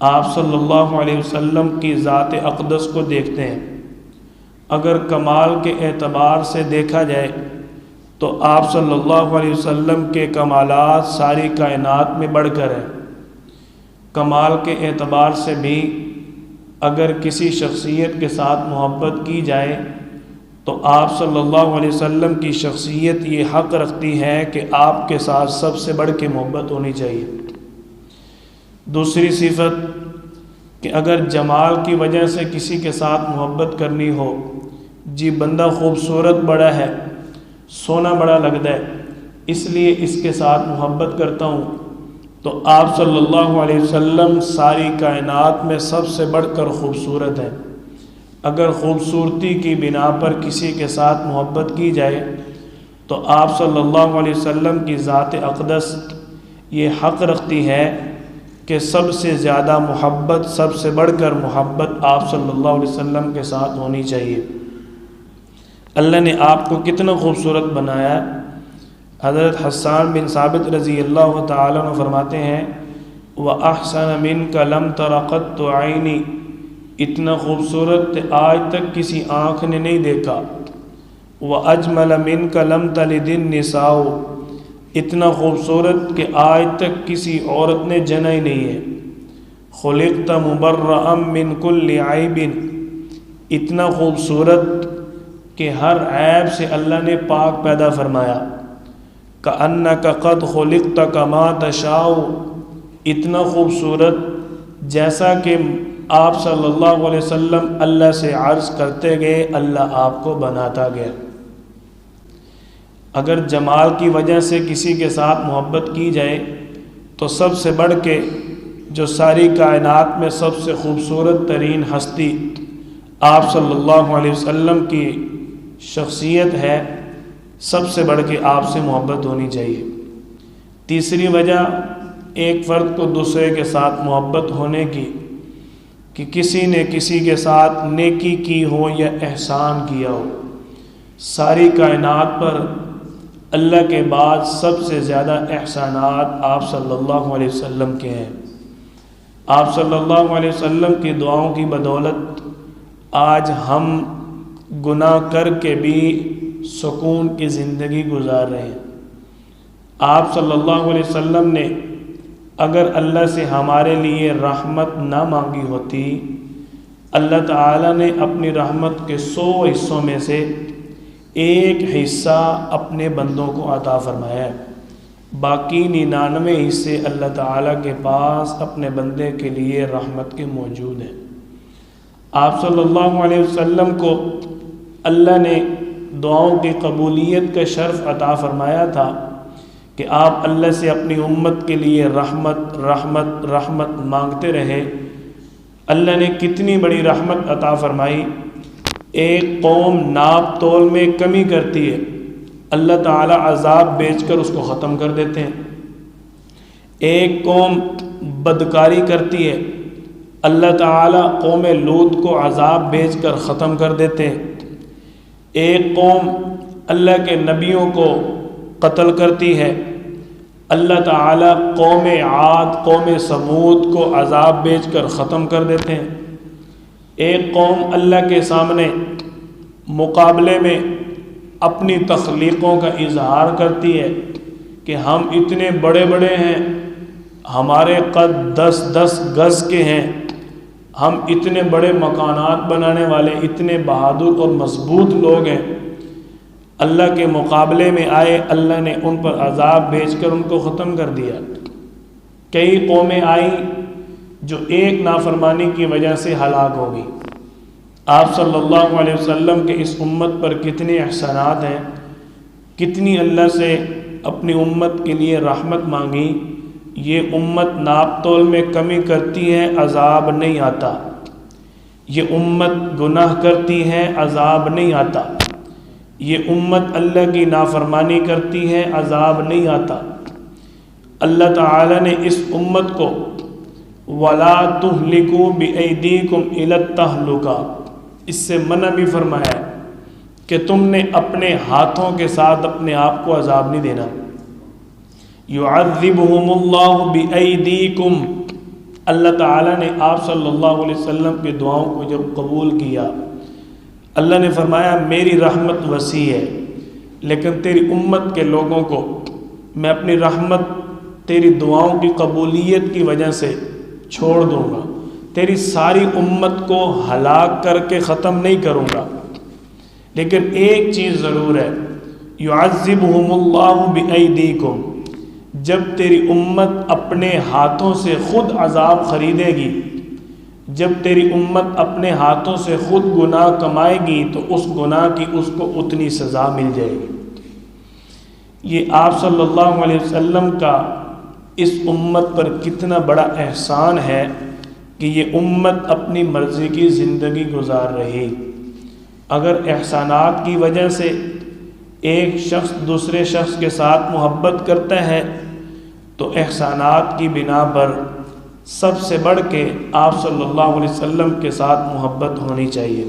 آپ صلی اللہ علیہ وسلم کی ذات اقدس کو دیکھتے ہیں، اگر کمال کے اعتبار سے دیکھا جائے تو آپ صلی اللہ علیہ وسلم کے کمالات ساری کائنات میں بڑھ کر ہیں۔ کمال کے اعتبار سے بھی اگر کسی شخصیت کے ساتھ محبت کی جائے تو آپ صلی اللہ علیہ وسلم کی شخصیت یہ حق رکھتی ہے کہ آپ کے ساتھ سب سے بڑھ کے محبت ہونی چاہیے۔ دوسری صفت کہ اگر جمال کی وجہ سے کسی کے ساتھ محبت کرنی ہو، جی بندہ خوبصورت بڑا ہے، سونا بڑا لگتا ہے، اس لیے اس کے ساتھ محبت کرتا ہوں، تو آپ صلی اللہ علیہ وسلم ساری کائنات میں سب سے بڑھ کر خوبصورت ہیں۔ اگر خوبصورتی کی بنا پر کسی کے ساتھ محبت کی جائے تو آپ صلی اللہ علیہ وسلم کی ذات اقدس یہ حق رکھتی ہے کہ سب سے زیادہ محبت، سب سے بڑھ کر محبت آپ صلی اللہ علیہ وسلم کے ساتھ ہونی چاہیے۔ اللہ نے آپ کو کتنا خوبصورت بنایا۔ حضرت حسان بن ثابت رضی اللہ تعالیٰ عنہ فرماتے ہیں وَأَحْسَنَ مِنْكَ لَمْ تَرَ قَطُّ عَيْنِي، اتنا خوبصورت آج تک کسی آنکھ نے نہیں دیکھا۔ وَأَجْمَلَ مِنْكَ لَمْ تَلِدِ النِّسَاءُ، اتنا خوبصورت کہ آج تک کسی عورت نے جنا ہی نہیں ہے۔ خُلِقْتَ مُبَرَّأً مِّن كُلِّ عَيْبٍ، اتنا خوبصورت کہ ہر عیب سے اللہ نے پاک پیدا فرمایا۔ کأنک قد خلقت کما تشاء، اتنا خوبصورت جیسا کہ آپ صلی اللہ علیہ وسلم اللہ سے عرض کرتے گئے اللہ آپ کو بناتا گیا۔ اگر جمال کی وجہ سے کسی کے ساتھ محبت کی جائے تو سب سے بڑھ کے جو ساری کائنات میں سب سے خوبصورت ترین ہستی آپ صلی اللہ علیہ وسلم کی شخصیت ہے، سب سے بڑھ کے آپ سے محبت ہونی چاہیے۔ تیسری وجہ ایک فرد کو دوسرے کے ساتھ محبت ہونے کی کہ کسی نے کسی کے ساتھ نیکی کی ہو یا احسان کیا ہو۔ ساری کائنات پر اللہ کے بعد سب سے زیادہ احسانات آپ صلی اللہ علیہ وسلم کے ہیں۔ آپ صلی اللہ علیہ وسلم کی دعاؤں کی بدولت آج ہم گناہ کر کے بھی سکون کی زندگی گزار رہے ہیں۔ آپ صلی اللہ علیہ وسلم نے اگر اللہ سے ہمارے لیے رحمت نہ مانگی ہوتی، اللہ تعالیٰ نے اپنی رحمت کے 100 حصوں میں سے ایک حصہ اپنے بندوں کو عطا فرمایا ہے، باقی 99 حصے اللہ تعالیٰ کے پاس اپنے بندے کے لیے رحمت کے موجود ہیں۔ آپ صلی اللہ علیہ وسلم کو اللہ نے دعاؤں کی قبولیت کا شرف عطا فرمایا تھا کہ آپ اللہ سے اپنی امت کے لیے رحمت رحمت رحمت مانگتے رہے۔ اللہ نے کتنی بڑی رحمت عطا فرمائی۔ ایک قوم ناپ تول میں کمی کرتی ہے، اللہ تعالیٰ عذاب بھیج کر اس کو ختم کر دیتے ہیں۔ ایک قوم بدکاری کرتی ہے، اللہ تعالیٰ قوم لوط کو عذاب بھیج کر ختم کر دیتے ہیں۔ ایک قوم اللہ کے نبیوں کو قتل کرتی ہے، اللہ تعالیٰ قوم عاد قوم ثمود کو عذاب بھیج کر ختم کر دیتے ہیں۔ ایک قوم اللہ کے سامنے مقابلے میں اپنی تخلیقوں کا اظہار کرتی ہے کہ ہم اتنے بڑے بڑے ہیں، ہمارے قد 10 گز کے ہیں، ہم اتنے بڑے مکانات بنانے والے، اتنے بہادر اور مضبوط لوگ ہیں۔ اللہ کے مقابلے میں آئے، اللہ نے ان پر عذاب بھیج کر ان کو ختم کر دیا۔ کئی قومیں آئیں جو ایک نافرمانی کی وجہ سے ہلاک ہو گئی۔ آپ صلی اللہ علیہ وسلم کے اس امت پر کتنے احسانات ہیں، کتنی اللہ سے اپنی امت کے لیے رحمت مانگی۔ یہ امت ناپ تول میں کمی کرتی ہے، عذاب نہیں آتا۔ یہ امت گناہ کرتی ہے، عذاب نہیں آتا۔ یہ امت اللہ کی نافرمانی کرتی ہے، عذاب نہیں آتا۔ اللہ تعالیٰ نے اس امت کو وَلَا تُهْلِكُوا بِأَيْدِيكُمْ إِلَى التَّهْلُكَةِ، اس سے منع بھی فرمایا ہے کہ تم نے اپنے ہاتھوں کے ساتھ اپنے آپ کو عذاب نہیں دینا۔ يُعَذِّبُهُمُ اللَّهُ بِأَيْدِيكُمْ، اللہ تعالیٰ نے آپ صلی اللہ علیہ وسلم کی دعاؤں کو جب قبول کیا، اللہ نے فرمایا میری رحمت وسیع ہے، لیکن تیری امت کے لوگوں کو میں اپنی رحمت تیری دعاؤں کی قبولیت کی وجہ سے چھوڑ دوں گا، تیری ساری امت کو ہلاک کر کے ختم نہیں کروں گا، لیکن ایک چیز ضرور ہے، یعذبہم اللہ بایدیکم، جب تیری امت اپنے ہاتھوں سے خود عذاب خریدے گی، جب تیری امت اپنے ہاتھوں سے خود گناہ کمائے گی تو اس گناہ کی اس کو اتنی سزا مل جائے گی۔ یہ آپ صلی اللہ علیہ وسلم کا اس امت پر کتنا بڑا احسان ہے کہ یہ امت اپنی مرضی کی زندگی گزار رہی۔ اگر احسانات کی وجہ سے ایک شخص دوسرے شخص کے ساتھ محبت کرتا ہے تو احسانات کی بنا پر سب سے بڑھ کے آپ صلی اللہ علیہ وسلم کے ساتھ محبت ہونی چاہیے۔